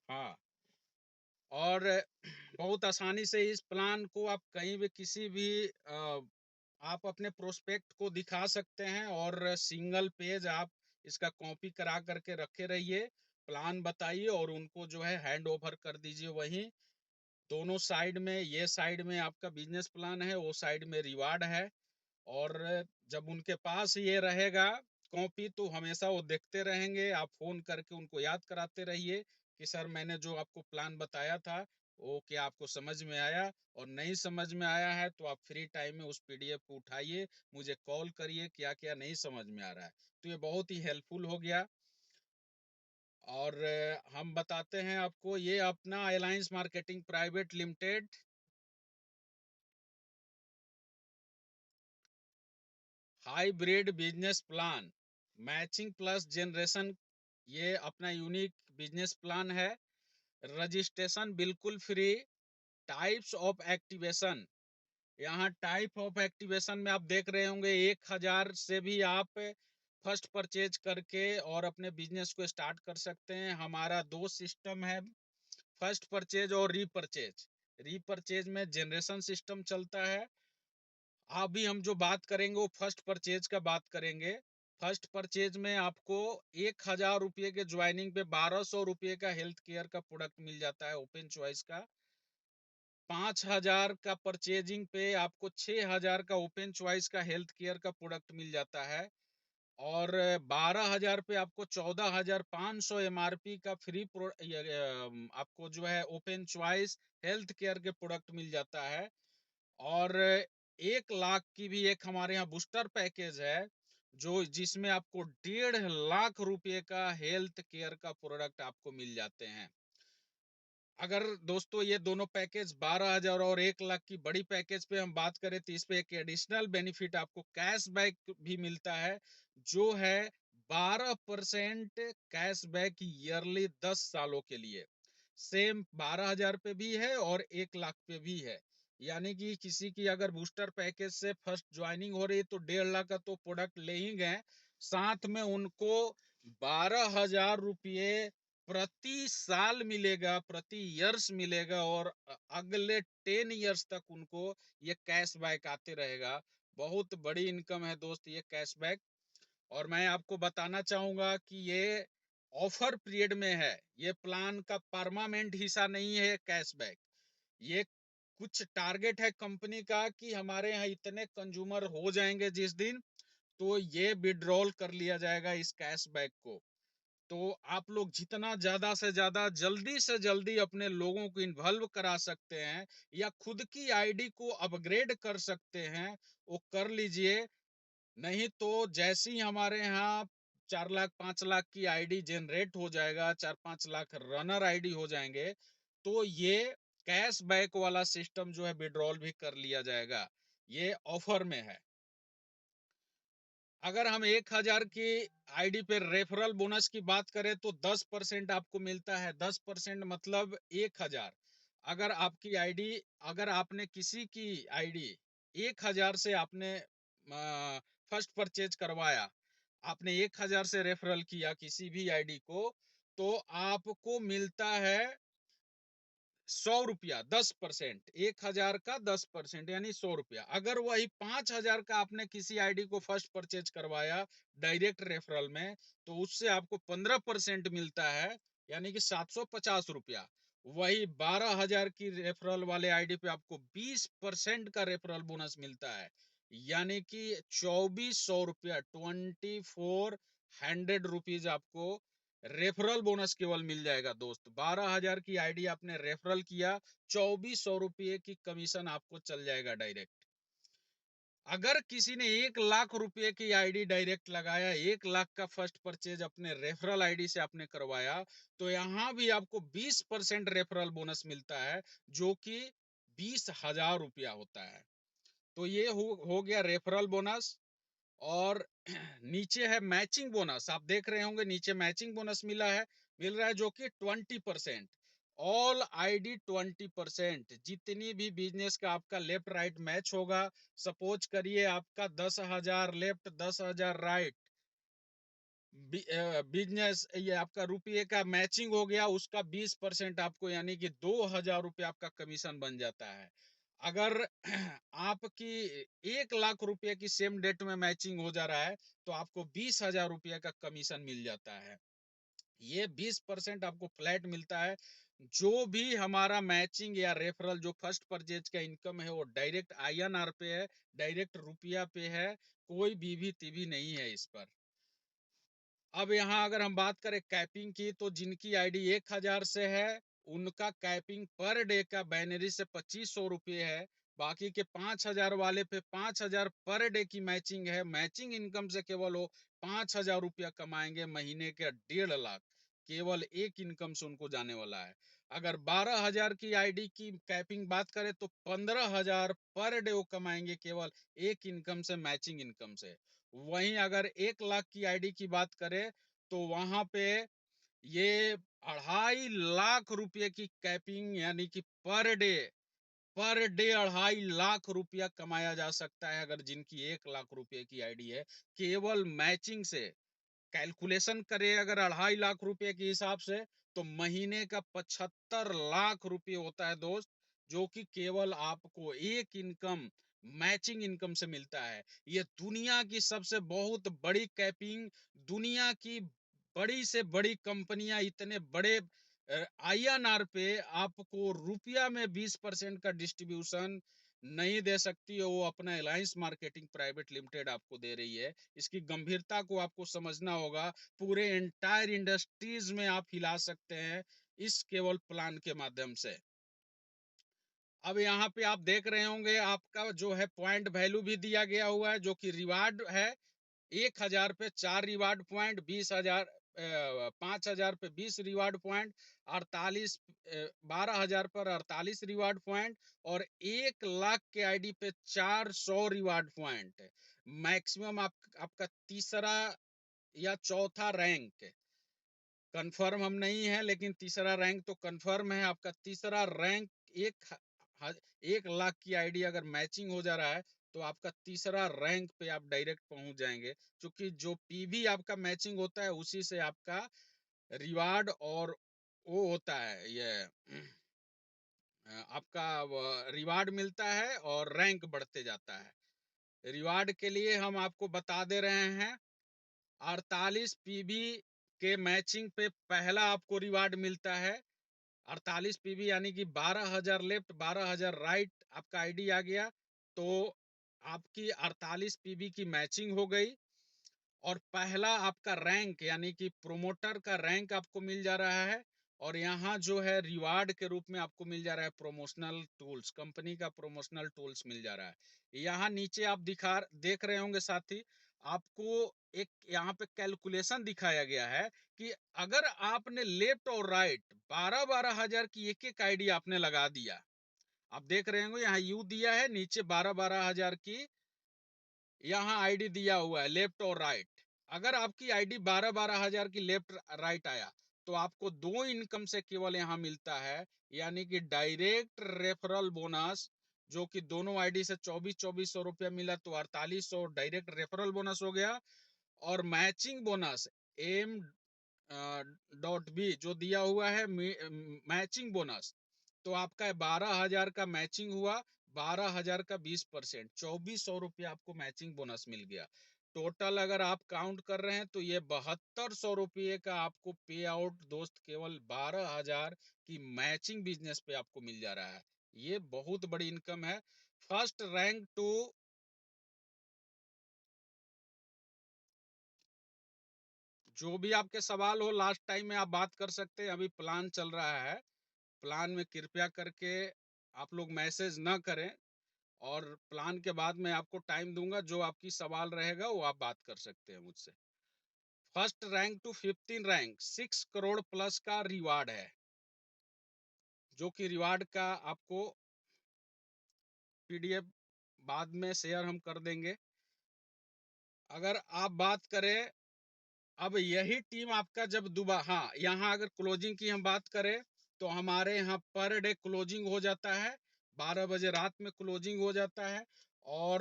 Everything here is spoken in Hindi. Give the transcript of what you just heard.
हाँ, और बहुत आसानी से इस प्लान को आप कहीं भी किसी भी आप अपने प्रोस्पेक्ट को दिखा सकते हैं और सिंगल पेज आप इसका कॉपी करा करके रखे रहिए, प्लान बताइए और उनको जो है हैंड ओवर कर दीजिए। वहीं दोनों साइड में, ये साइड में आपका बिजनेस प्लान है, वो साइड में रिवार्ड है। और जब उनके पास ये रहेगा कॉपी, तो हमेशा वो देखते रहेंगे। आप फोन करके उनको याद कराते रहिए कि सर मैंने जो आपको प्लान बताया था वो क्या आपको समझ में आया, और नहीं समझ में आया है तो आप फ्री टाइम में उस पीडीएफ को उठाइए, मुझे कॉल करिए क्या क्या नहीं समझ में आ रहा है। तो ये बहुत ही हेल्पफुल हो गया। और हम बताते हैं आपको, ये अपना alliance marketing private limited hybrid business plan matching plus generation, ये अपना यूनिक बिजनेस प्लान है। रजिस्ट्रेशन बिल्कुल फ्री। टाइप्स ऑफ एक्टिवेशन, यहाँ टाइप ऑफ एक्टिवेशन में आप देख रहे होंगे 1000 से भी आप फर्स्ट परचेज करके और अपने बिजनेस को स्टार्ट कर सकते हैं। हमारा दो सिस्टम है, फर्स्ट परचेज और रीपरचेज। रीपरचेज में जनरेशन सिस्टम चलता है। अभी हम जो बात करेंगे वो फर्स्ट परचेज का बात करेंगे। फर्स्ट परचेज में आपको 1000 रुपये के ज्वाइनिंग पे 1200 रुपये का हेल्थ केयर का प्रोडक्ट मिल जाता है ओपन चॉइस का। 5000 का परचेजिंग पे आपको 6000 का ओपन चॉइस का हेल्थ केयर का प्रोडक्ट मिल जाता है। और 12,000 पे आपको 14,500 एमआरपी का फ्री आपको जो है ओपन चॉइस हेल्थ केयर के प्रोडक्ट मिल जाता है। और 1 लाख की भी एक हमारे यहाँ बूस्टर पैकेज है, जो जिसमें आपको 1.5 लाख रुपए का हेल्थ केयर का प्रोडक्ट आपको मिल जाते हैं। अगर दोस्तों ये दोनों पैकेज 12,000 और 1 लाख की बड़ी पैकेज पे हम बात करें, तो इस पे एक एडिशनल बेनिफिट आपको कैशबैक भी मिलता है, जो है 12% कैशबैक ईयरली 10 सालों के लिए। सेम 12,000 पे भी है और 1 लाख पे भी है। यानी कि किसी की अगर बूस्टर पैकेज से फर्स्ट ज्वाइनिंग हो रही है तो 1.5 लाख का तो प्रोडक्ट ले ही गए, साथ में उनको 12,000 रुपये प्रति साल मिलेगा, प्रति ईयर्स मिलेगा, और अगले 10 ईयर्स तक उनको ये कैशबैक आते रहेगा। बहुत बड़ी इनकम है दोस्त ये कैशबैक। और मैं आपको बताना चाहूंगा कि ये ऑफर पीरियड में है, ये प्लान का परमानेंट हिस्सा नहीं है कैशबैक। ये कुछ टारगेट है कंपनी का कि हमारे यहाँ इतने कंज्यूमर हो जाएंगे जिस दिन, तो ये विड्रॉल कर लिया जाएगा इस कैशबैक को। तो आप लोग जितना ज्यादा से ज्यादा जल्दी से जल्दी अपने लोगों को इन्वॉल्व करा सकते हैं या खुद की आईडी को अपग्रेड कर सकते हैं, वो कर लीजिए। नहीं तो जैसे ही हमारे यहाँ 4 लाख 5 लाख की आईडी जनरेट हो जाएगा, 4-5 लाख रनर आईडी हो जाएंगे, तो ये कैशबैक वाला सिस्टम जो है विड्रॉल भी कर लिया जाएगा। ये ऑफर में है। अगर हम 1000 की आईडी पे रेफरल बोनस की बात करें तो 10% आपको मिलता है। 10% मतलब 1000। अगर आपकी आईडी, अगर आपने किसी की आईडी 1000 से आपने फर्स्ट परचेज करवाया, आपने 1000 से रेफरल किया किसी भी आईडी को, तो आपको मिलता है 100 रुपया। 10%, 1000 का 10% यानी 100 रुपया। अगर वही 5000 का आपने किसी आईडी को फर्स्ट परचेज करवाया डायरेक्ट रेफरल में, तो उससे आपको 15% मिलता है, यानी कि 750 रुपया। वही 12,000 की रेफरल वाले आईडी पे आपको 20% का रेफरल बोनस मिलता है, यानी कि 2400 रुपया, 2400 रुपीज आपको रेफरल बोनस केवल मिल जाएगा दोस्त। 12,000 की आईडी आपने रेफरल किया, 2400 रुपये की कमीशन आपको चल जाएगा डायरेक्ट। अगर किसी ने 1 लाख रुपए की आईडी डायरेक्ट लगाया, 1 लाख का फर्स्ट परचेज अपने रेफरल आईडी से आपने करवाया, तो यहां भी आपको 20% रेफरल बोनस मिलता है, जो कि 20,000 रुपया होता है। तो ये हो गया रेफरल बोनस। और नीचे है मैचिंग बोनस। आप देख रहे होंगे नीचे मैचिंग बोनस मिल रहा है, जो कि 20%। All ID 20%। जितनी भी बिजनेस का आपका लेफ्ट राइट मैच होगा, सपोज करिए आपका 10,000 लेफ्ट 10,000 राइट बिजनेस ये आपका रुपये का मैचिंग हो गया, उसका 20% आपको यानी कि 2,000 रुपये आपका कमीशन बन जाता है। अगर आपकी 1 लाख रुपए की सेम डेट में मैचिंग हो जा रहा है तो आपको 20,000 रुपये का कमीशन मिल जाता है। ये 20% आपको फ्लैट मिलता है। जो भी हमारा मैचिंग या रेफरल जो फर्स्ट परचेज का इनकम है वो डायरेक्ट INR पे है, डायरेक्ट रुपया पे है, कोई बीवी तीवी नहीं है इस पर। अब यहाँ अगर हम बात करें कैपिंग की तो जिनकी आईडी 1,000 से है उनका कैपिंग पर डे का बाइनरी से 2,500 रुपये है। बाकी के 5,000 वाले पे 5,000 पर डे की मैचिंग है। मैचिंग इनकम से केवल वो 5,000 रुपया कमाएंगे महीने के 1.5 लाख, केवल एक इनकम से उनको जाने वाला है। अगर 12,000 की आईडी की कैपिंग बात करें तो 15,000 पर डे वो कमाएंगे केवल एक इनकम से, मैचिंग इनकम से। वहीं अगर 1 लाख की आईडी की बात करें तो वहां पे ये 2.5 लाख रुपए की कैपिंग यानी कि पर डे 2.5 लाख रुपया कमाया जा सकता है अगर जिनकी 1 लाख रुपए की आईडी है, केवल मैचिंग से। कैलकुलेशन करें अगर 2.5 लाख रुपए के हिसाब से तो महीने का 75 लाख रुपए होता है दोस्त, जो कि केवल आपको एक इनकम मैचिंग इनकम से मिलता है। ये दुनिया की सबसे बहुत बड़ी कैपिंग, दुनिया की बड़ी से बड़ी कंपनियां इतने बड़े INR पे आपको रुपया में 20% का डिस्ट्रीब्यूशन नहीं दे सकती है। वो अपना अलायंस मार्केटिंग प्राइवेट लिमिटेड आपको दे रही है। इसकी गंभीरता को आपको समझना होगा। पूरे एंटायर इंडस्ट्रीज में आप हिला सकते हैं इस केवल प्लान के माध्यम से। अब यहाँ पे आप देख रहे होंगे आपका जो है पॉइंट वैल्यू भी दिया गया हुआ है, जो कि रिवार्ड है 1,000 पे 4 रिवार्ड पॉइंट, 20,000 5,000 पे 20 रिवार्ड पॉइंट, 48 12,000 पर 48 रिवार्ड पॉइंट और 1 लाख के आईडी पे 400 रिवार्ड पॉइंट। मैक्सिमम आपका तीसरा या चौथा रैंक कंफर्म हम नहीं है, लेकिन तीसरा रैंक तो कंफर्म है। आपका तीसरा रैंक एक 1 लाख की आईडी अगर मैचिंग हो जा रहा है तो आपका तीसरा रैंक पे आप डायरेक्ट पहुंच जाएंगे, क्योंकि जो पीवी आपका मैचिंग होता है उसी से आपका रिवार्ड और वो होता है ये आपका रिवार्ड मिलता है और रैंक बढ़ते जाता है। रिवार्ड के लिए हम आपको बता दे रहे हैं 48 पीवी के मैचिंग पे पहला आपको रिवार्ड मिलता है। 48 पीवी यानी कि 12,000 लेफ्ट 12,000 राइट आपका आईडी आ गया तो आपकी 48 पीवी की मैचिंग हो गई और पहला आपका रैंक यानी कि प्रोमोटर का रैंक आपको मिल जा रहा है। और यहाँ जो है रिवार्ड के रूप में आपको मिल जा रहा है प्रमोशनल टूल्स, कंपनी का प्रमोशनल टूल्स मिल जा रहा है। यहाँ नीचे आप देख रहे होंगे साथी, आपको एक यहाँ पे कैलकुलेशन दिखाया गया है कि अगर आपने लेफ्ट और राइट 12,000 की एक आईडी आपने लगा दिया, आप देख रहे होंगे यहाँ यू दिया है, नीचे 12,000 की यहाँ आईडी दिया हुआ है लेफ्ट और राइट। अगर आपकी आईडी 12,000 की लेफ्ट राइट आया तो आपको 2 इनकम से केवल यहाँ मिलता है, यानी कि डायरेक्ट रेफरल बोनस, जो कि दोनों आईडी से 24,000 रुपया मिला तो 4,800 डायरेक्ट रेफरल बोनस हो गया। और मैचिंग बोनस M.B जो दिया हुआ है मैचिंग बोनस, तो आपका 12,000 का मैचिंग हुआ, 12,000 का 20%, 2,400 रुपया आपको मैचिंग बोनस मिल गया। टोटल अगर आप काउंट कर रहे हैं तो ये 7,200 रुपये का आपको पे आउट दोस्त केवल 12,000 की मैचिंग बिजनेस पे आपको मिल जा रहा है। ये बहुत बड़ी इनकम है। फर्स्ट रैंक टू जो भी आपके सवाल हो लास्ट टाइम में आप बात कर सकते हैं। अभी प्लान चल रहा है, प्लान में कृपया करके आप लोग मैसेज ना करें और प्लान के बाद मैं आपको टाइम दूंगा, जो आपकी सवाल रहेगा वो आप बात कर सकते हैं मुझसे। First rank to 15 rank 6 crore plus का रिवार्ड है, जो कि रिवार्ड का आपको PDF बाद में शेयर हम कर देंगे। अगर आप बात करें अब यही टीम आपका जब दोबारा, हाँ यहाँ अगर क्लोजिंग की हम बात करें तो हमारे यहाँ पर डे क्लोजिंग हो जाता है, 12 बजे रात में क्लोजिंग हो जाता है। और